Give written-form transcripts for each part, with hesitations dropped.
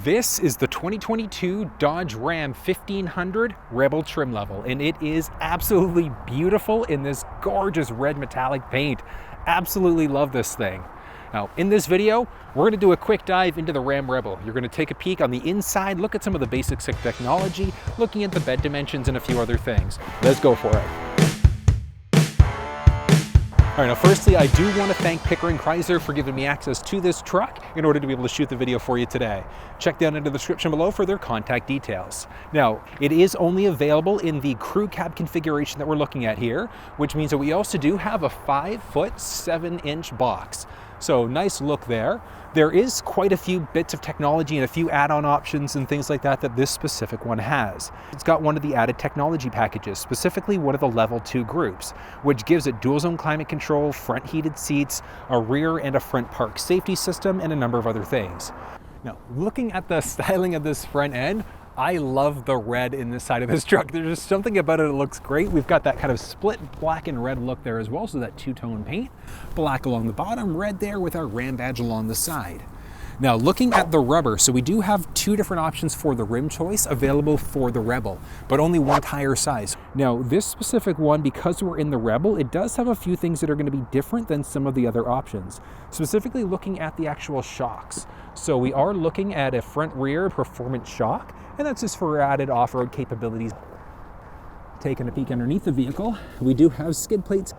This is the 2022 Dodge Ram 1500 Rebel trim level, and it is absolutely beautiful in this gorgeous red metallic paint. Absolutely love this thing. Now, in this video, we're going to do a quick dive into the Ram Rebel. You're going to take a peek on the inside, look at some of the basic technology, looking at the bed dimensions and a few other things. Let's go for it. All right, now firstly, I do want to thank Pickering Chrysler for giving me access to this truck in order to be able to shoot the video for you today. Check down in the description below for their contact details. Now, it is only available in the crew cab configuration that we're looking at here, which means that we also do have a 5-foot 7-inch box. So nice look there. There is quite a few bits of technology and a few add-on options and things like that that this specific one has. It's got one of the added technology packages, specifically one of the level 2 groups, which gives it dual zone climate control, front heated seats, a rear and a front park safety system, and a number of other things. Now, looking at the styling of this front end, I love the red in this side of this truck. There's just something about it that looks great. We've got that kind of split black and red look there as well, so that two-tone paint. Black along the bottom, red there with our Ram badge along the side. Now, looking at the rubber, so we do have two different options for the rim choice available for the Rebel, but only one tire size. Now, this specific one, because we're in the Rebel, it does have a few things that are going to be different than some of the other options, specifically looking at the actual shocks. So we are looking at a front rear performance shock, and that's just for added off-road capabilities. Taking a peek underneath the vehicle, we do have skid plates.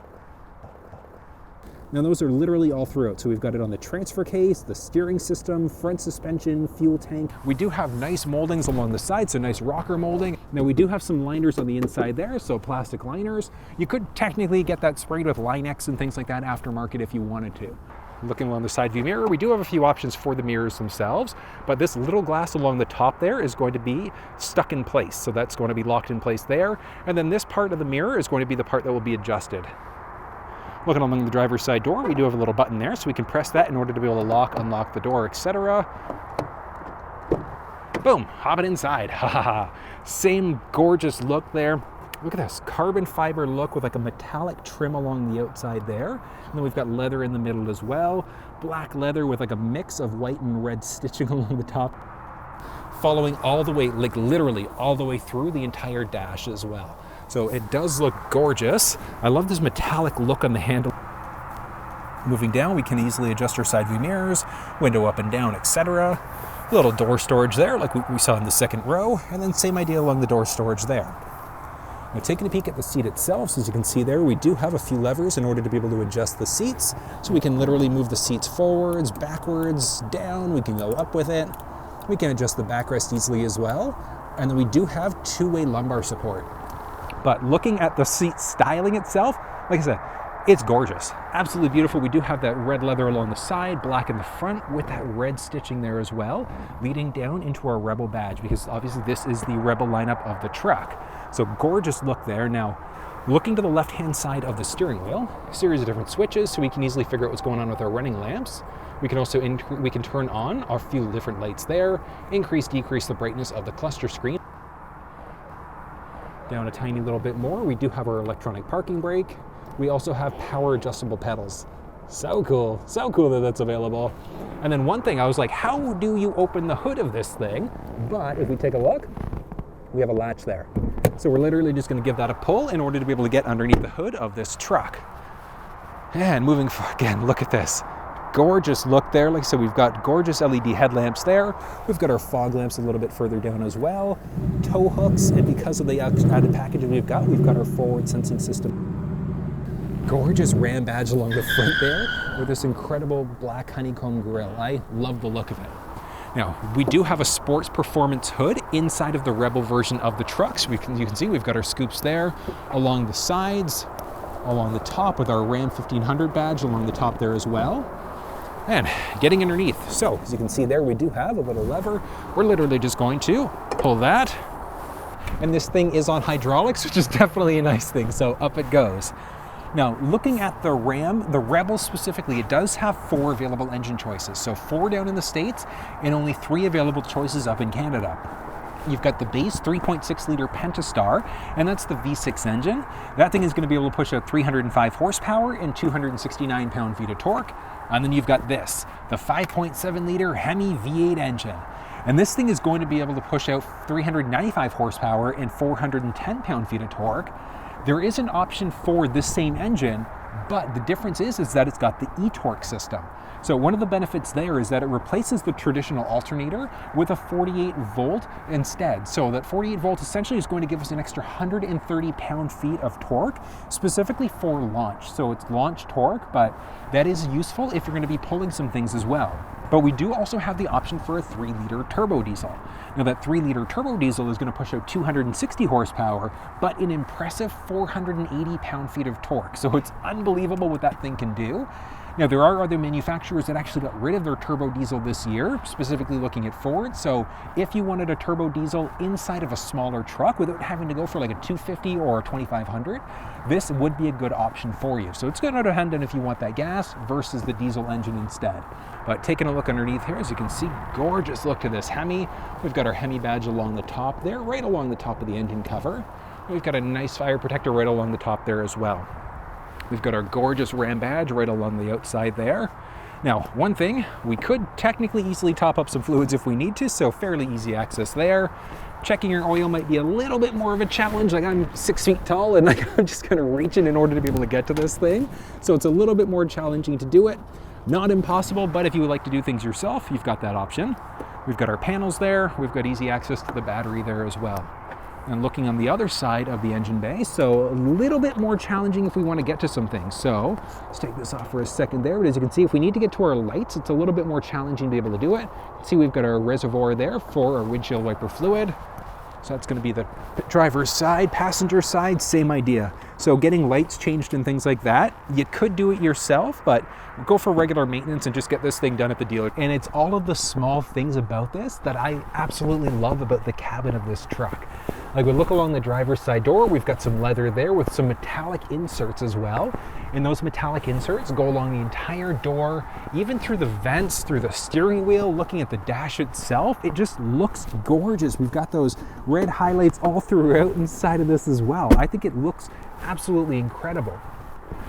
Now those are literally all throughout. So we've got it on the transfer case, the steering system, front suspension, fuel tank. We do have nice moldings along the side, so nice rocker molding. Now we do have some liners on the inside there, so plastic liners. You could technically get that sprayed with Line-X and things like that aftermarket if you wanted to. Looking along the side view mirror, we do have a few options for the mirrors themselves, but this little glass along the top there is going to be stuck in place. So that's going to be locked in place there. And then this part of the mirror is going to be the part that will be adjusted. Looking along the driver's side door, we do have a little button there, so we can press that in order to be able to lock, unlock the door, etc. Boom, hop it inside. Same gorgeous look there. Look at this carbon fiber look with like a metallic trim along the outside there. And then we've got leather in the middle as well. Black leather with like a mix of white and red stitching along the top. Following all the way, like literally all the way through the entire dash as well. So it does look gorgeous. I love this metallic look on the handle. Moving down, we can easily adjust our side view mirrors, window up and down, etc. Little door storage there like we saw in the second row. And then same idea along the door storage there. Now, taking a peek at the seat itself, so as you can see there, we do have a few levers in order to be able to adjust the seats. So we can literally move the seats forwards, backwards, down. We can go up with it. We can adjust the backrest easily as well. And then we do have two-way lumbar support. But looking at the seat styling itself, like I said, it's gorgeous. Absolutely beautiful. We do have that red leather along the side, black in the front with that red stitching there as well, leading down into our Rebel badge, because obviously this is the Rebel lineup of the truck. So gorgeous look there. Now, looking to the left-hand side of the steering wheel, a series of different switches so we can easily figure out what's going on with our running lamps. We can also turn on a few different lights there, increase, decrease the brightness of the cluster screen. Down a tiny little bit more, we do have our electronic parking brake. We also have power adjustable pedals. So cool that that's available. And then one thing, I was like, how do you open the hood of this thing? But if we take a look, we have a latch there. So we're literally just gonna give that a pull in order to be able to get underneath the hood of this truck. And moving forward, again, look at this. Gorgeous look there. Like I said, we've got gorgeous LED headlamps there. We've got our fog lamps a little bit further down as well. Tow hooks, and because of the added packaging we've got our forward sensing system. Gorgeous Ram badge along the front there with this incredible black honeycomb grille. I love the look of it. Now, we do have a sports performance hood inside of the Rebel version of the truck. So you can see we've got our scoops there along the sides, along the top with our Ram 1500 badge along the top there as well. And getting underneath. So as you can see there, we do have a little lever. We're literally just going to pull that. And this thing is on hydraulics, which is definitely a nice thing. So up it goes. Now, looking at the Ram, the Rebel specifically, it does have 4 available engine choices. So 4 down in the States and only 3 available choices up in Canada. You've got the base 3.6 liter Pentastar, and that's the V6 engine. That thing is going to be able to push out 305 horsepower and 269 pound-feet of torque. And then you've got this, the 5.7 liter Hemi V8 engine. And this thing is going to be able to push out 395 horsepower and 410 pound-feet of torque. There is an option for this same engine, but the difference is that it's got the e-torque system. So one of the benefits there is that it replaces the traditional alternator with a 48 volt instead. So that 48 volt essentially is going to give us an extra 130 pound-feet of torque, specifically for launch. So it's launch torque, but that is useful if you're going to be pulling some things as well. But we do also have the option for a 3-liter turbo diesel. Now that 3-liter turbo diesel is going to push out 260 horsepower, but an impressive 480 pound-feet of torque. So it's unbelievable what that thing can do. Now, there are other manufacturers that actually got rid of their turbo diesel this year, specifically looking at Ford. So if you wanted a turbo diesel inside of a smaller truck without having to go for like a 250 or a 2500, this would be a good option for you. So it's going to depend on if you want that gas versus the diesel engine instead. But taking a look underneath here, as you can see, gorgeous look to this Hemi. We've got our Hemi badge along the top there, right along the top of the engine cover. We've got a nice fire protector right along the top there as well. We've got our gorgeous Ram badge right along the outside there. Now, one thing, we could technically easily top up some fluids if we need to, so fairly easy access there. Checking your oil might be a little bit more of a challenge. Like, I'm 6 feet tall and like I'm just kind of reaching in order to be able to get to this thing. So it's a little bit more challenging to do it. Not impossible, but if you would like to do things yourself, you've got that option. We've got our panels there. We've got easy access to the battery there as well. And looking on the other side of the engine bay, so a little bit more challenging if we want to get to some things. So let's take this off for a second there. But as you can see, if we need to get to our lights, it's a little bit more challenging to be able to do it. See, we've got our reservoir there for our windshield wiper fluid. So that's going to be the driver's side. Passenger side, same idea. So getting lights changed and things like that, you could do it yourself, but go for regular maintenance and just get this thing done at the dealer. And it's all of the small things about this that I absolutely love about the cabin of this truck. Like, we look along the driver's side door, we've got some leather there with some metallic inserts as well. And those metallic inserts go along the entire door, even through the vents, through the steering wheel, looking at the dash itself. It just looks gorgeous. We've got those red highlights all throughout inside of this as well. I think it looks absolutely incredible.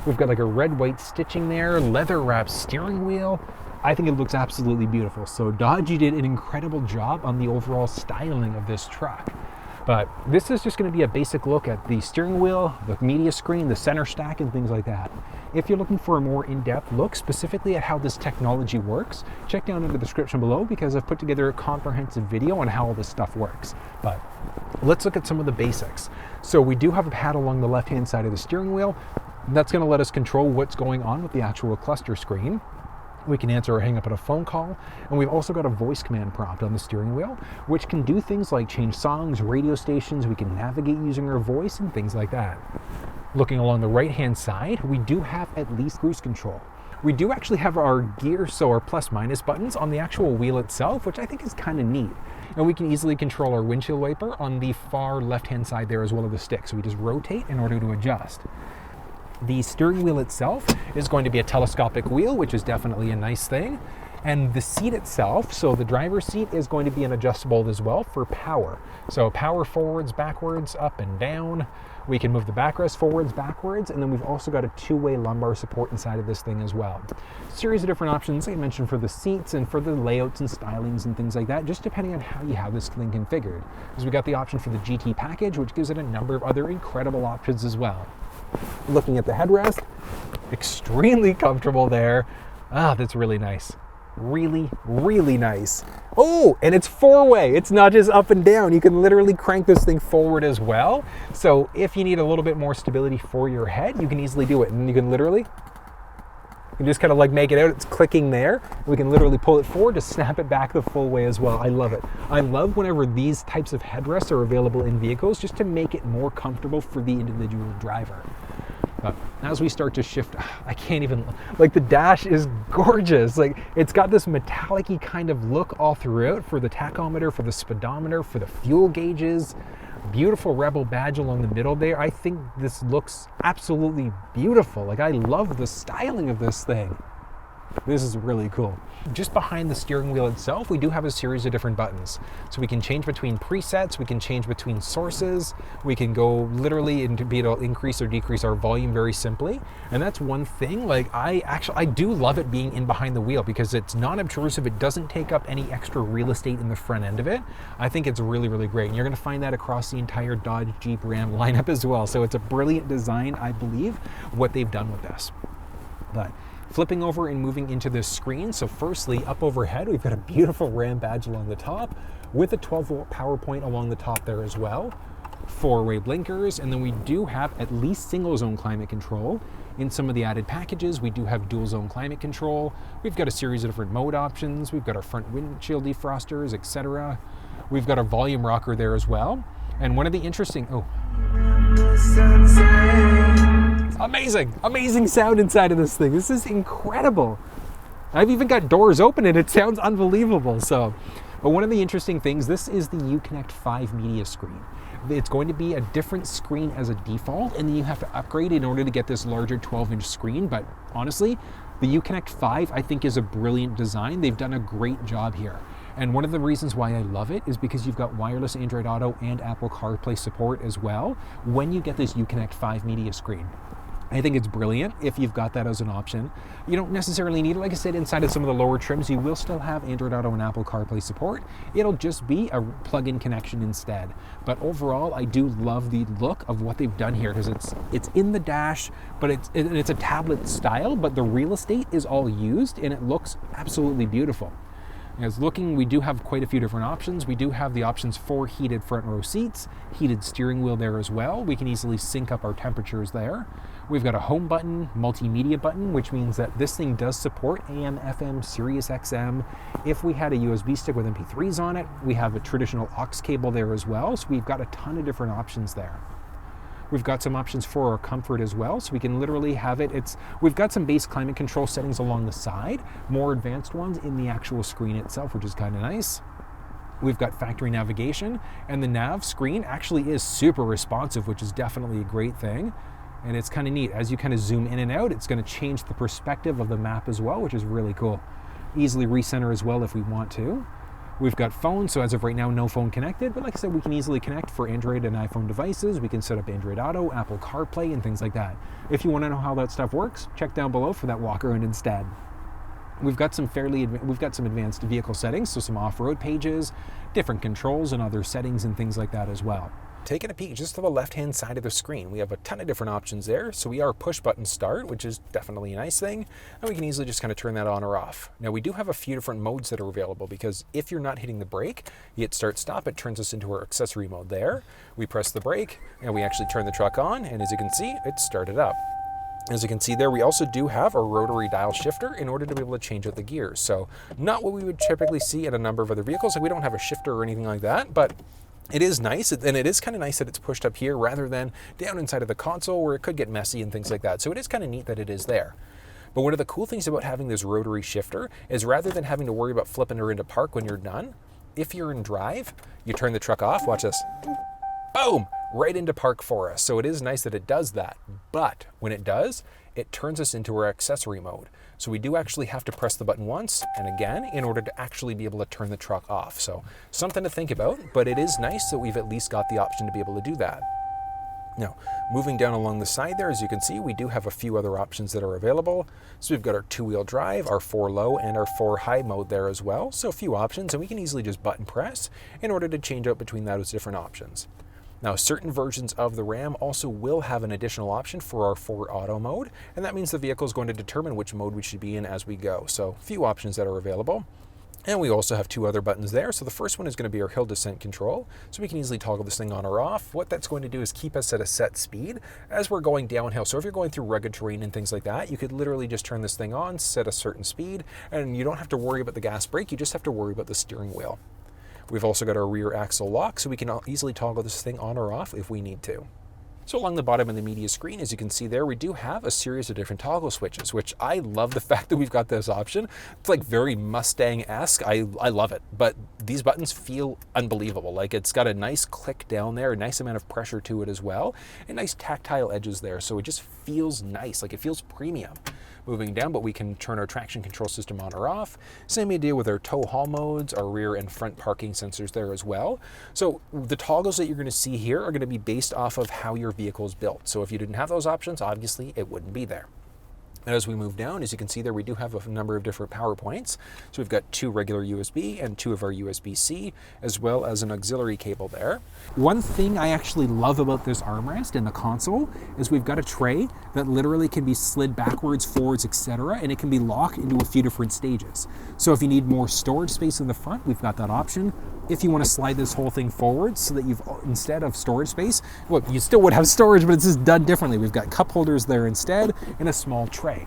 We've got like a red-white stitching there, leather-wrapped steering wheel. I think it looks absolutely beautiful. So Dodge, you did an incredible job on the overall styling of this truck. But this is just going to be a basic look at the steering wheel, the media screen, the center stack, and things like that. If you're looking for a more in-depth look specifically at how this technology works, check down in the description below because I've put together a comprehensive video on how all this stuff works. But let's look at some of the basics. So we do have a pad along the left-hand side of the steering wheel. That's going to let us control what's going on with the actual cluster screen. We can answer or hang up on a phone call, and we've also got a voice command prompt on the steering wheel, which can do things like change songs, radio stations, we can navigate using our voice and things like that. Looking along the right-hand side, we do have at least cruise control. We do actually have our gear, so our plus minus buttons on the actual wheel itself, which I think is kind of neat. And we can easily control our windshield wiper on the far left-hand side there as well as the stick, so we just rotate in order to adjust. The steering wheel itself is going to be a telescopic wheel, which is definitely a nice thing. And the seat itself, so the driver's seat is going to be an adjustable as well for power. So power forwards, backwards, up and down. We can move the backrest forwards, backwards, and then we've also got a two-way lumbar support inside of this thing as well. Series of different options, like I mentioned, for the seats and for the layouts and stylings and things like that, just depending on how you have this thing configured. Because we got the option for the GT package, which gives it a number of other incredible options as well. Looking at the headrest, extremely comfortable there. Ah, that's really nice. Really, really nice. Oh, and it's four-way. It's not just up and down. You can literally crank this thing forward as well. So if you need a little bit more stability for your head, you can easily do it. And you can literally, you just kind of like make it out. It's clicking there. We can literally pull it forward to snap it back the full way as well. I love it. I love whenever these types of headrests are available in vehicles just to make it more comfortable for the individual driver. But as we start to shift, I can't even, like, the dash is gorgeous. Like, it's got this metallic-y kind of look all throughout for the tachometer, for the speedometer, for the fuel gauges. Beautiful Rebel badge along the middle there. I think this looks absolutely beautiful. Like, I love the styling of this thing. This is really cool. Just behind the steering wheel itself, we do have a series of different buttons. So we can change between presets, we can change between sources, we can go literally into be able to increase or decrease our volume very simply. And that's one thing, like I do love it being in behind the wheel because it's non-obtrusive, it doesn't take up any extra real estate in the front end of it. I think it's really, really great. And you're gonna find that across the entire Dodge, Jeep, Ram lineup as well. So it's a brilliant design, I believe, what they've done with this. But flipping over and moving into this screen, so firstly, up overhead, we've got a beautiful Ram badge along the top with a 12-volt power point along the top there as well. 4-way blinkers, and then we do have at least single zone climate control. In some of the added packages, we do have dual zone climate control. We've got a series of different mode options. We've got our front windshield defrosters, etc. We've got a volume rocker there as well. And one of the interesting, amazing sound inside of this thing. This is incredible. I've even got doors open and it sounds unbelievable. So, but one of the interesting things, this is the uConnect 5 media screen. It's going to be a different screen as a default, and then you have to upgrade in order to get this larger 12-inch screen. But honestly, the uConnect 5 I think is a brilliant design. They've done a great job here. And one of the reasons why I love it is because you've got wireless Android Auto and Apple CarPlay support as well when you get this uConnect 5 media screen. I think it's brilliant if you've got that as an option. You don't necessarily need it. Like I said, inside of some of the lower trims, you will still have Android Auto and Apple CarPlay support. It'll just be a plug-in connection instead. But overall, I do love the look of what they've done here because it's in the dash, but it's a tablet style, but the real estate is all used and it looks absolutely beautiful. As looking, we do have quite a few different options. We do have the options for heated front row seats, heated steering wheel there as well. We can easily sync up our temperatures there. We've got a home button, multimedia button, which means that this thing does support AM, FM, Sirius XM. If we had a USB stick with MP3s on it, we have a traditional aux cable there as well. So we've got a ton of different options there. We've got some options for our comfort as well, so we can literally have it. We've got some base climate control settings along the side, more advanced ones in the actual screen itself, which is kind of nice. We've got factory navigation, and the nav screen actually is super responsive, which is definitely a great thing. And it's kind of neat. As you kind of zoom in and out, it's going to change the perspective of the map as well, which is really cool. Easily recenter as well if we want to. We've got phones, so as of right now, no phone connected, but like I said, we can easily connect for Android and iPhone devices. We can set up Android Auto, Apple CarPlay, and things like that. If you want to know how that stuff works, check down below for that walk around instead. We've got some advanced vehicle settings, so some off-road pages, different controls and other settings and things like that as well. Taking a peek just to the left-hand side of the screen, we have a ton of different options there. So we are push-button start, which is definitely a nice thing, and we can easily just kind of turn that on or off. Now we do have a few different modes that are available because if you're not hitting the brake, you hit start-stop, it turns us into our accessory mode there. We press the brake, and we actually turn the truck on, and as you can see, it started up. As you can see there, we also do have a rotary dial shifter in order to be able to change out the gears. So not what we would typically see in a number of other vehicles. Like we don't have a shifter or anything like that, but it is nice, and it is kind of nice that it's pushed up here rather than down inside of the console where it could get messy and things like that. So it is kind of neat that it is there. But one of the cool things about having this rotary shifter is rather than having to worry about flipping her into park when you're done, if you're in drive, you turn the truck off, watch this, boom, right into park for us. So it is nice that it does that. But when it does, it turns us into our accessory mode. So we do actually have to press the button once and again in order to actually be able to turn the truck off. So something to think about, but it is nice that we've at least got the option to be able to do that. Now, moving down along the side there, as you can see, we do have a few other options that are available. So we've got our 2-wheel drive, our 4-low, and our 4-high mode there as well. So a few options, and we can easily just button press in order to change out between those different options. Now, certain versions of the Ram also will have an additional option for our 4 auto mode, and that means the vehicle is going to determine which mode we should be in as we go. So a few options that are available. And we also have 2 other buttons there. So the first one is going to be our hill descent control. So we can easily toggle this thing on or off. What that's going to do is keep us at a set speed as we're going downhill. So if you're going through rugged terrain and things like that, you could literally just turn this thing on, set a certain speed, and you don't have to worry about the gas brake. You just have to worry about the steering wheel. We've also got our rear axle lock, so we can easily toggle this thing on or off if we need to. So along the bottom of the media screen, as you can see there, we do have a series of different toggle switches, which I love the fact that we've got this option. It's like very Mustang-esque. I love it, but these buttons feel unbelievable. Like it's got a nice click down there, a nice amount of pressure to it as well, and nice tactile edges there. So it just feels nice, like it feels premium. moving down, but we can turn our traction control system on or off. Same idea with our tow haul modes, our rear and front parking sensors there as well. So the toggles that you're going to see here are going to be based off of how your vehicle is built. So if you didn't have those options, obviously it wouldn't be there. As we move down, as you can see there, we do have a number of different power points. So we've got 2 regular USB and 2 of our USB-C, as well as an auxiliary cable there. One thing I actually love about this armrest in the console is we've got a tray that literally can be slid backwards, forwards, etc., and it can be locked into a few different stages. So if you need more storage space in the front, we've got that option. If you want to slide this whole thing forward so that you've, instead of storage space, well, you still would have storage, but it's just done differently. We've got cup holders there instead and a small tray.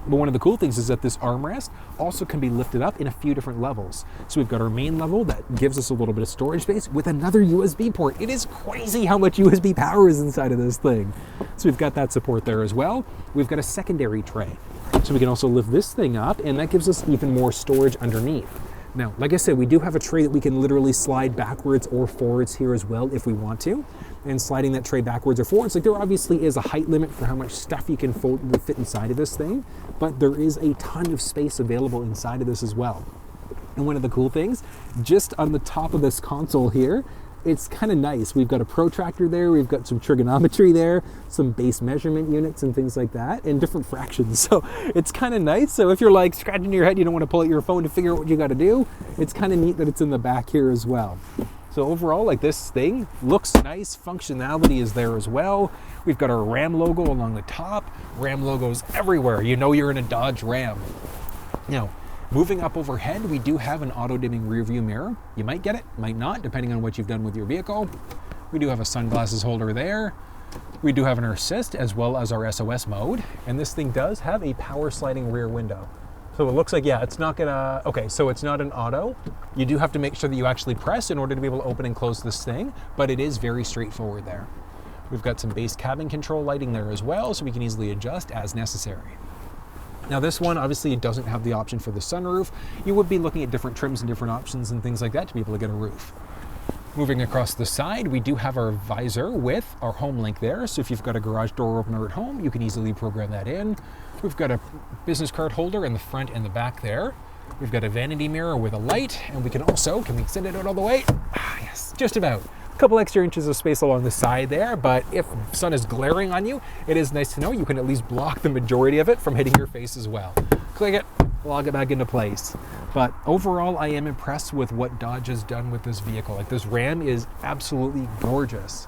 But one of the cool things is that this armrest also can be lifted up in a few different levels. So we've got our main level that gives us a little bit of storage space with another USB port. It is crazy how much USB power is inside of this thing. So we've got that support there as well. We've got a secondary tray. So we can also lift this thing up, and that gives us even more storage underneath. Now, like I said, we do have a tray that we can literally slide backwards or forwards here as well if we want to. And sliding that tray backwards or forwards, like there obviously is a height limit for how much stuff you can fit inside of this thing, but there is a ton of space available inside of this as well. And one of the cool things, just on the top of this console here, it's kind of nice. We've got a protractor there, we've got some trigonometry there, some base measurement units and things like that, and different fractions. So it's kind of nice. So if you're like scratching your head, you don't want to pull out your phone to figure out what you got to do, it's kind of neat that it's in the back here as well. So overall, like, this thing looks nice, functionality is there as well. We've got our Ram logo along the top, Ram logos everywhere. You know you're in a Dodge Ram. Now, moving up overhead, we do have an auto-dimming rear view mirror. You might get it, might not, depending on what you've done with your vehicle. We do have a sunglasses holder there. We do have an assist as well as our SOS mode. And this thing does have a power sliding rear window. So it looks like, yeah, it's not gonna, okay, so it's not an auto. You do have to make sure that you actually press in order to be able to open and close this thing, but it is very straightforward there. We've got some base cabin control lighting there as well, so we can easily adjust as necessary. Now this one, obviously it doesn't have the option for the sunroof. You would be looking at different trims and different options and things like that to be able to get a roof. Moving across the side, we do have our visor with our home link there. So if you've got a garage door opener at home, you can easily program that in. We've got a business card holder in the front and the back there. We've got a vanity mirror with a light, and we can also, can we extend it out all the way? Ah, yes, just about. A couple extra inches of space along the side there, but if the sun is glaring on you, it is nice to know you can at least block the majority of it from hitting your face as well. Click it, log it back into place. But overall, I am impressed with what Dodge has done with this vehicle. Like, this Ram is absolutely gorgeous.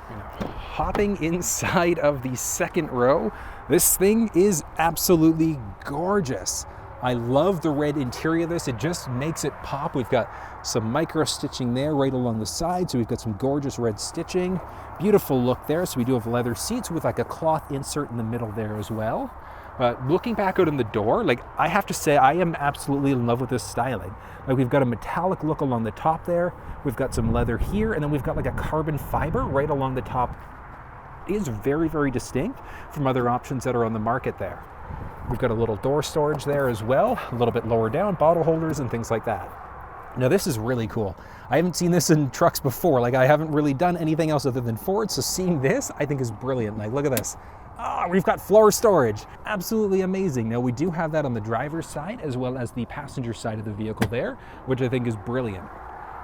You know, hopping inside of the second row, this thing is absolutely gorgeous. I love the red interior of this. It just makes it pop. We've got some micro stitching there right along the side. So we've got some gorgeous red stitching. Beautiful look there. So we do have leather seats with like a cloth insert in the middle there as well. But looking back out in the door, like, I have to say, I am absolutely in love with this styling. Like, we've got a metallic look along the top there. We've got some leather here, and then we've got like a carbon fiber right along the top. It is very, very distinct from other options that are on the market there. We've got a little door storage there as well, a little bit lower down, bottle holders and things like that. Now this is really cool. I haven't seen this in trucks before. Like, I haven't really done anything else other than Ford, so seeing this, I think is brilliant. Like, look at this. We've got floor storage. Absolutely amazing. Now we do have that on the driver's side as well as the passenger side of the vehicle there, which I think is brilliant.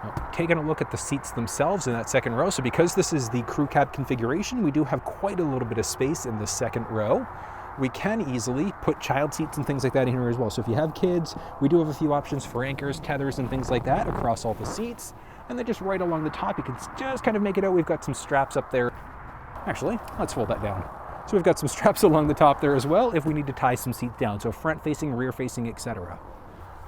Now, taking a look at the seats themselves in that second row. So because this is the crew cab configuration, we do have quite a little bit of space in the second row. We can easily put child seats and things like that in here as well. So if you have kids, we do have a few options for anchors, tethers, and things like that across all the seats. And then just right along the top, you can just kind of make it out. We've got some straps up there. Actually, let's fold that down. So we've got some straps along the top there as well if we need to tie some seats down. So front facing, rear facing, etc.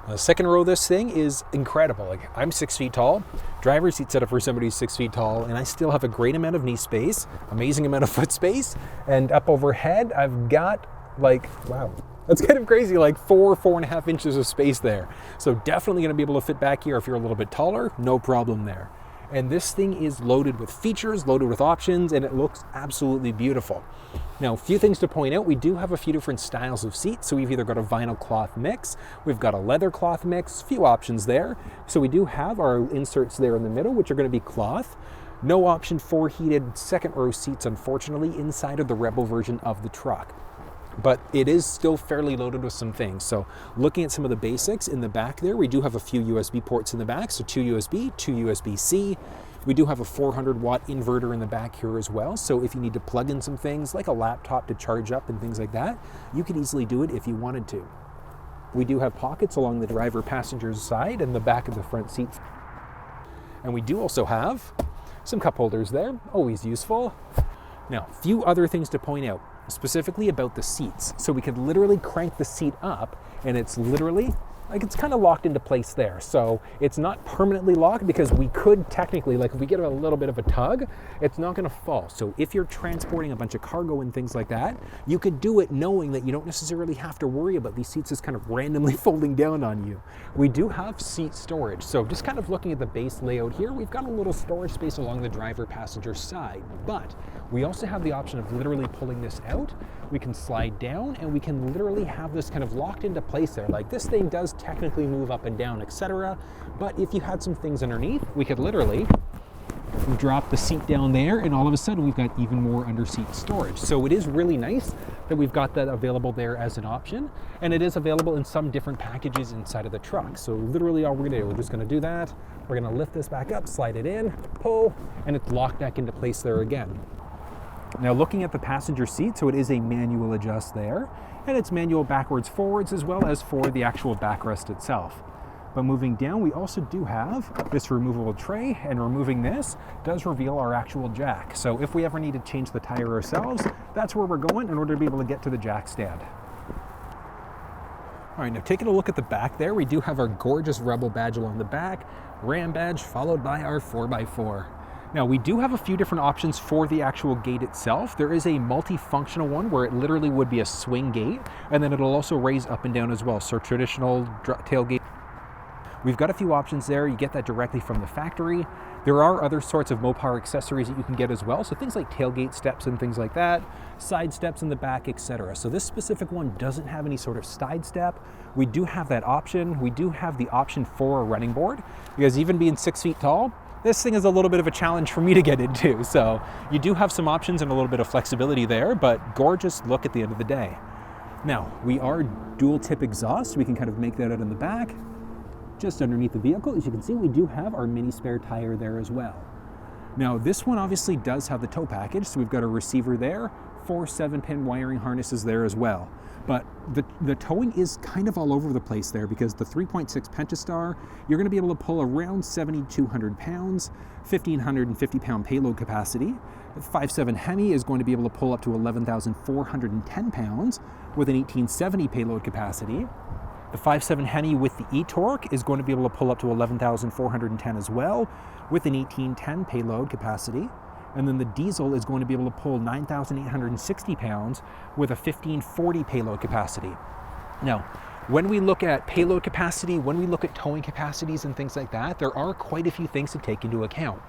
The second row of this thing is incredible. Like, I'm 6 feet tall, driver's seat set up for somebody who's 6 feet tall, and I still have a great amount of knee space, amazing amount of foot space, and up overhead, I've got like, wow, that's kind of crazy, like 4.5 inches of space there. So definitely gonna be able to fit back here if you're a little bit taller, no problem there. And this thing is loaded with features, loaded with options, and it looks absolutely beautiful. Now, a few things to point out. We do have a few different styles of seats. So we've either got a vinyl cloth mix, we've got a leather cloth mix, few options there. So we do have our inserts there in the middle, which are going to be cloth. No option for heated second row seats, unfortunately, inside of the Rebel version of the truck. but it is still fairly loaded with some things. So looking at some of the basics in the back there, we do have a few USB ports in the back. So 2 USB, 2 USB-C. We do have a 400 watt inverter in the back here as well. So if you need to plug in some things like a laptop to charge up and things like that, you could easily do it if you wanted to. We do have pockets along the driver passenger's side and the back of the front seats. And we do also have some cup holders there, always useful. Now, a few other things to point out, specifically about the seats. So we could literally crank the seat up and it's literally, like it's kind of locked into place there. So it's not permanently locked because we could technically, like if we get a little bit of a tug, it's not gonna fall. So if you're transporting a bunch of cargo and things like that, you could do it knowing that you don't necessarily have to worry about these seats just kind of randomly folding down on you. We do have seat storage. So just kind of looking at the base layout here, we've got a little storage space along the driver passenger side, but we also have the option of literally pulling this out. We can slide down and we can literally have this kind of locked into place there. Like this thing does technically move up and down, etc. But if you had some things underneath, we could literally drop the seat down there and all of a sudden we've got even more under seat storage. So it is really nice that we've got that available there as an option, and it is available in some different packages inside of the truck. So literally all we're gonna do, we're just gonna do that. We're gonna lift this back up, slide it in, pull, and it's locked back into place there again. Now looking at the passenger seat, so it is a manual adjust there, and it's manual backwards, forwards, as well as for the actual backrest itself. But moving down, we also do have this removable tray, and removing this does reveal our actual jack. So if we ever need to change the tire ourselves, that's where we're going in order to be able to get to the jack stand. All right, now taking a look at the back there, we do have our gorgeous Rebel badge along the back, Ram badge, followed by our 4x4. Now we do have a few different options for the actual gate itself. There is a multifunctional one where it literally would be a swing gate, and then it'll also raise up and down as well. So traditional tailgate. We've got a few options there. You get that directly from the factory. There are other sorts of Mopar accessories that you can get as well. So things like tailgate steps and things like that, side steps in the back, etc. So this specific one doesn't have any sort of side step. We do have that option. We do have the option for a running board, because even being 6 feet tall, this thing is a little bit of a challenge for me to get into. So you do have some options and a little bit of flexibility there, but gorgeous look at the end of the day. Now, we are dual tip exhaust. We can kind of make that out in the back. Just underneath the vehicle, as you can see, we do have our mini spare tire there as well. Now, this one obviously does have the tow package, so we've got a receiver there, 4 7-pin wiring harnesses there as well. But the towing is kind of all over the place there, because the 3.6 Pentastar, you're gonna be able to pull around 7,200 pounds, 1,550 pound payload capacity. The 5.7 Hemi is going to be able to pull up to 11,410 pounds with an 1870 payload capacity. The 5.7 Hemi with the e-torque is going to be able to pull up to 11,410 as well with an 1810 payload capacity. And then the diesel is going to be able to pull 9,860 pounds with a 1540 payload capacity. Now, when we look at payload capacity, when we look at towing capacities and things like that, there are quite a few things to take into account.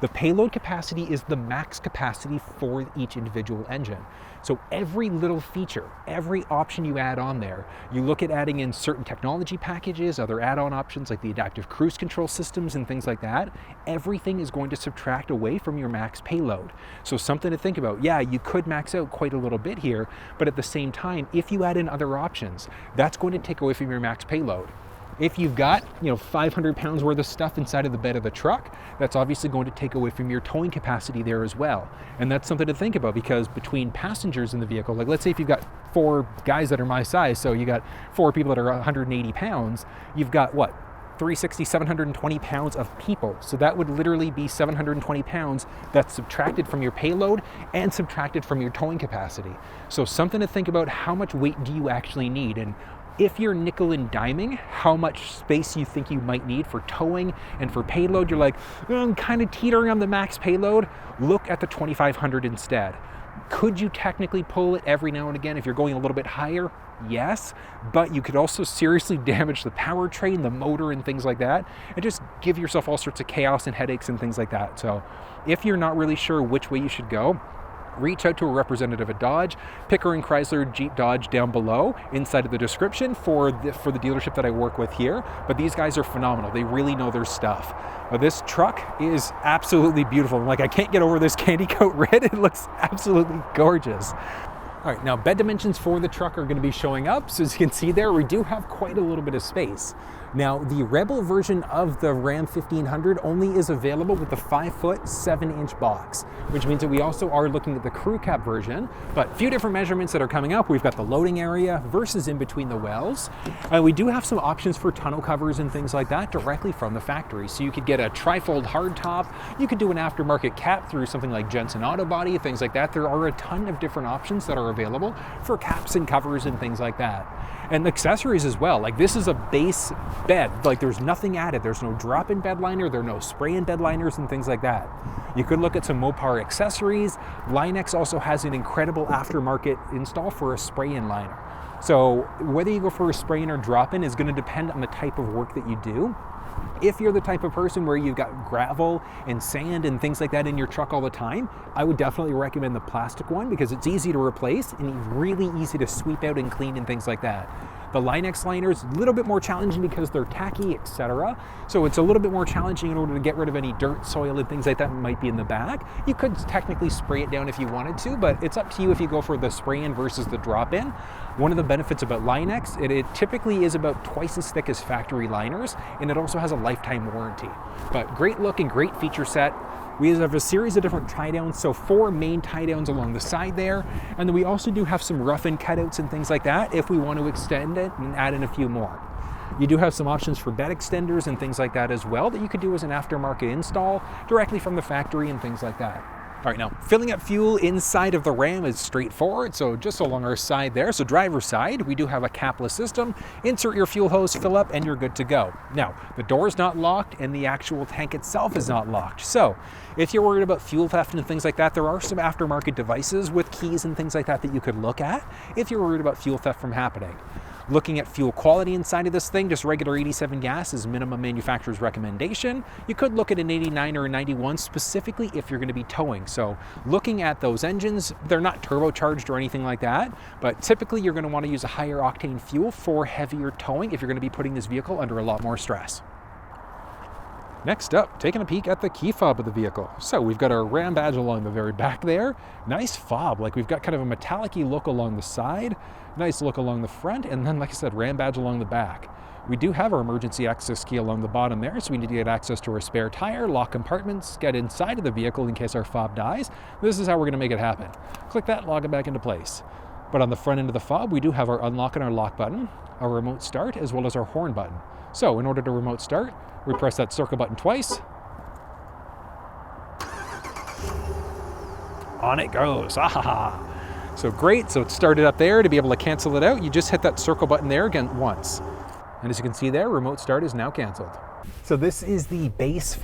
The payload capacity is the max capacity for each individual engine. So every little feature, every option you add on there, you look at adding in certain technology packages, other add-on options like the adaptive cruise control systems and things like that, everything is going to subtract away from your max payload. So something to think about. Yeah, you could max out quite a little bit here, but at the same time, if you add in other options, that's going to take away from your max payload. If you've got, 500 pounds worth of stuff inside of the bed of the truck, that's obviously going to take away from your towing capacity there as well. And that's something to think about, because between passengers in the vehicle, like let's say if you've got 4 guys that are my size, so you got 4 people that are 180 pounds, you've got what? 360, 720 pounds of people. So that would literally be 720 pounds that's subtracted from your payload and subtracted from your towing capacity. So something to think about, how much weight do you actually need? And if you're nickel and diming how much space you think you might need for towing and for payload, you're like, I'm kind of teetering on the max payload, look at the 2500 instead. Could you technically pull it every now and again if you're going a little bit higher? Yes, but you could also seriously damage the powertrain, the motor, and things like that, and just give yourself all sorts of chaos and headaches and things like that. So if you're not really sure which way you should go, reach out to a representative at Dodge. Pickering Chrysler, Jeep, Dodge down below inside of the description for the dealership that I work with here. But these guys are phenomenal. They really know their stuff. This truck is absolutely beautiful. Like, I can't get over this candy coat red. It looks absolutely gorgeous. All right, now bed dimensions for the truck are going to be showing up. So as you can see there, we do have quite a little bit of space. Now, the Rebel version of the Ram 1500 only is available with the 5-foot, 7-inch box, which means that we also are looking at the crew cab version, but a few different measurements that are coming up. We've got the loading area versus in between the wells. We do have some options for tonneau covers and things like that directly from the factory. So you could get a tri-fold hardtop, you could do an aftermarket cap through something like Jensen Auto Body, things like that. There are a ton of different options that are available for caps and covers and things like that. And accessories as well. Like, this is a base bed. Like, there's nothing added. There's no drop-in bed liner. There are no spray-in bed liners and things like that. You could look at some Mopar accessories. Line-X also has an incredible aftermarket install for a spray-in liner. So whether you go for a spray-in or drop-in is going to depend on the type of work that you do. If you're the type of person where you've got gravel and sand and things like that in your truck all the time, I would definitely recommend the plastic one because it's easy to replace and really easy to sweep out and clean and things like that. The Line-X liners, a little bit more challenging because they're tacky, etc. So it's a little bit more challenging in order to get rid of any dirt, soil, and things like that might be in the back. You could technically spray it down if you wanted to, but it's up to you if you go for the spray-in versus the drop-in. One of the benefits about Line-X, it typically is about twice as thick as factory liners, and it also has a lifetime warranty. But great look and great feature set. We have a series of different tie-downs, so 4 main tie-downs along the side there, and then we also do have some rough-in cutouts and things like that if we want to extend it and add in a few more. You do have some options for bed extenders and things like that as well that you could do as an aftermarket install directly from the factory and things like that. All right, now filling up fuel inside of the Ram is straightforward. So just along our side there, so driver's side, we do have a capless system. Insert your fuel hose, fill up, and you're good to go. Now, the door is not locked and the actual tank itself is not locked. So if you're worried about fuel theft and things like that, there are some aftermarket devices with keys and things like that that you could look at if you're worried about fuel theft from happening. Looking at fuel quality inside of this thing, just regular 87 gas is minimum manufacturer's recommendation. You could look at an 89 or a 91 specifically if you're going to be towing. So looking at those engines, they're not turbocharged or anything like that, but typically you're going to want to use a higher octane fuel for heavier towing if you're going to be putting this vehicle under a lot more stress. Next up, taking a peek at the key fob of the vehicle. So we've got our Ram badge along the very back there. Nice fob, like we've got kind of a metallic-y look along the side, nice look along the front, and then like I said, Ram badge along the back. We do have our emergency access key along the bottom there, so we need to get access to our spare tire, lock compartments, get inside of the vehicle in case our fob dies. This is how we're gonna make it happen. Click that, log it back into place. But on the front end of the fob, we do have our unlock and our lock button, our remote start, as well as our horn button. So in order to remote start, we press that circle button twice. On it goes. So great, so it started up there. To be able to cancel it out, you just hit that circle button there again once. And as you can see there, remote start is now canceled. So this is the base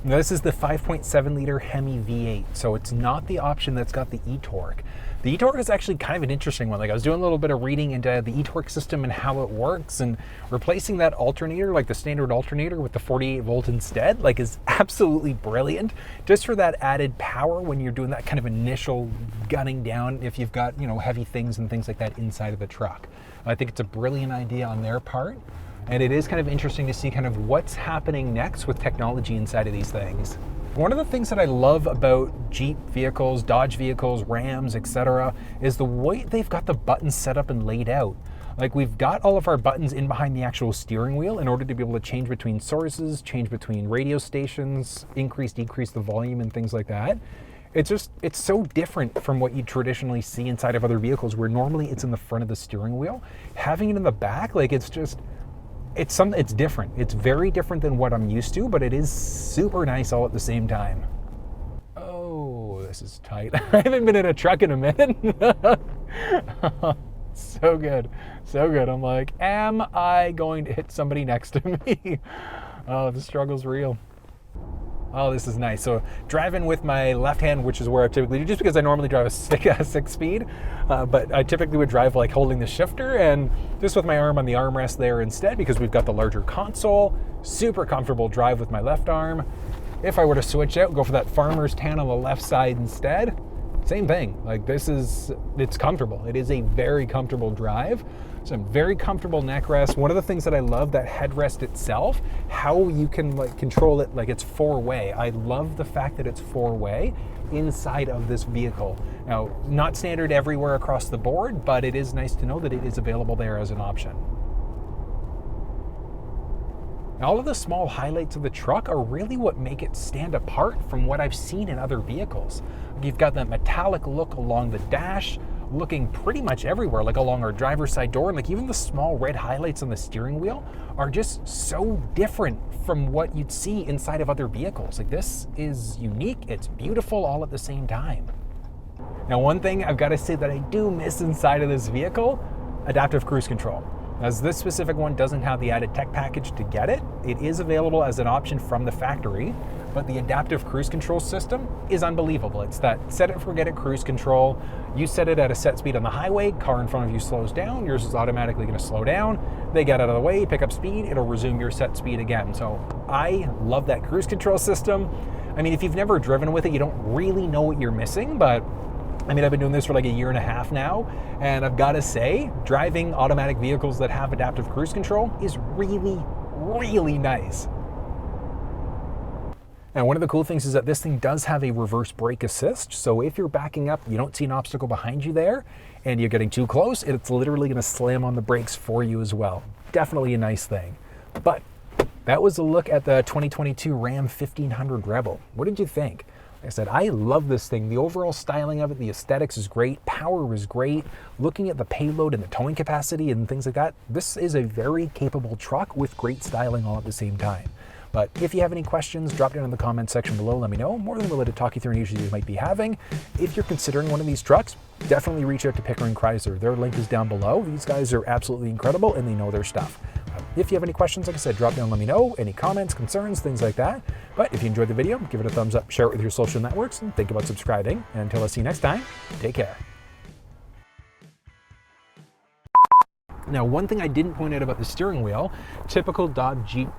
this is the 5.7 liter Hemi V8. So it's not the option that's got the e-torque. The e-torque is actually kind of an interesting one. Like, I was doing a little bit of reading into the e-torque system and how it works, and replacing that alternator, like the standard alternator with the 48 volt instead, like, is absolutely brilliant just for that added power when you're doing that kind of initial gunning down if you've got, you know, heavy things and things like that inside of the truck. I think it's a brilliant idea on their part. And it is kind of interesting to see kind of what's happening next with technology inside of these things. One of the things that I love about Jeep vehicles, Dodge vehicles, Rams, etc., is the way they've got the buttons set up and laid out. Like, we've got all of our buttons in behind the actual steering wheel in order to be able to change between sources, change between radio stations, increase, decrease the volume and things like that. It's so different from what you traditionally see inside of other vehicles where normally it's in the front of the steering wheel. Having it in the back, like, it's different. It's very different than what I'm used to, but it is super nice all at the same time. Oh, this is tight. I haven't been in a truck in a minute. So good, so good. I'm like, am I going to hit somebody next to me? Oh, the struggle's real. Oh, this is nice. So driving with my left hand, which is where I typically do, just because I normally drive a 6-speed, but I typically would drive like holding the shifter, and just with my arm on the armrest there instead, because we've got the larger console. Super comfortable drive with my left arm. If I were to switch out, go for that farmer's tan on the left side instead, same thing. Like it's comfortable. It is a very comfortable drive. So very comfortable neck rest. One of the things that I love, that headrest itself, how you can like control it, like it's 4-way. I love the fact that it's 4-way inside of this vehicle. Now, not standard everywhere across the board, but it is nice to know that it is available there as an option. Now, all of the small highlights of the truck are really what make it stand apart from what I've seen in other vehicles. You've got that metallic look along the dash, looking pretty much everywhere, like along our driver's side door, and like even the small red highlights on the steering wheel are just so different from what you'd see inside of other vehicles. Like this is unique, it's beautiful all at the same time. Now, one thing I've got to say that I do miss inside of this vehicle, adaptive cruise control. As this specific one doesn't have the added tech package to get it, it is available as an option from the factory, but the adaptive cruise control system is unbelievable. It's that set it, forget it cruise control. You set it at a set speed on the highway, car in front of you slows down, yours is automatically going to slow down. They get out of the way, pick up speed, it'll resume your set speed again. So I love that cruise control system. I mean, if you've never driven with it, you don't really know what you're missing, but I mean, I've been doing this for like a year and a half now, and I've got to say, driving automatic vehicles that have adaptive cruise control is really, really nice. Now, one of the cool things is that this thing does have a reverse brake assist, so if you're backing up, you don't see an obstacle behind you there, and you're getting too close, it's literally going to slam on the brakes for you as well. Definitely a nice thing. But that was a look at the 2022 Ram 1500 Rebel. What did you think? Like I said, I love this thing. The overall styling of it, the aesthetics is great, power is great. Looking at the payload and the towing capacity and things like that, this is a very capable truck with great styling all at the same time. But if you have any questions, drop down in the comments section below, let me know. I'm more than willing to talk you through any issues you might be having. If you're considering one of these trucks, definitely reach out to Pickering Chrysler. Their link is down below. These guys are absolutely incredible and they know their stuff. If you have any questions, like I said, drop down, let me know. Any comments, concerns, things like that. But if you enjoyed the video, give it a thumbs up, share it with your social networks, and think about subscribing. And until I see you next time, take care. Now, one thing I didn't point out about the steering wheel, typical Dodge Jeep,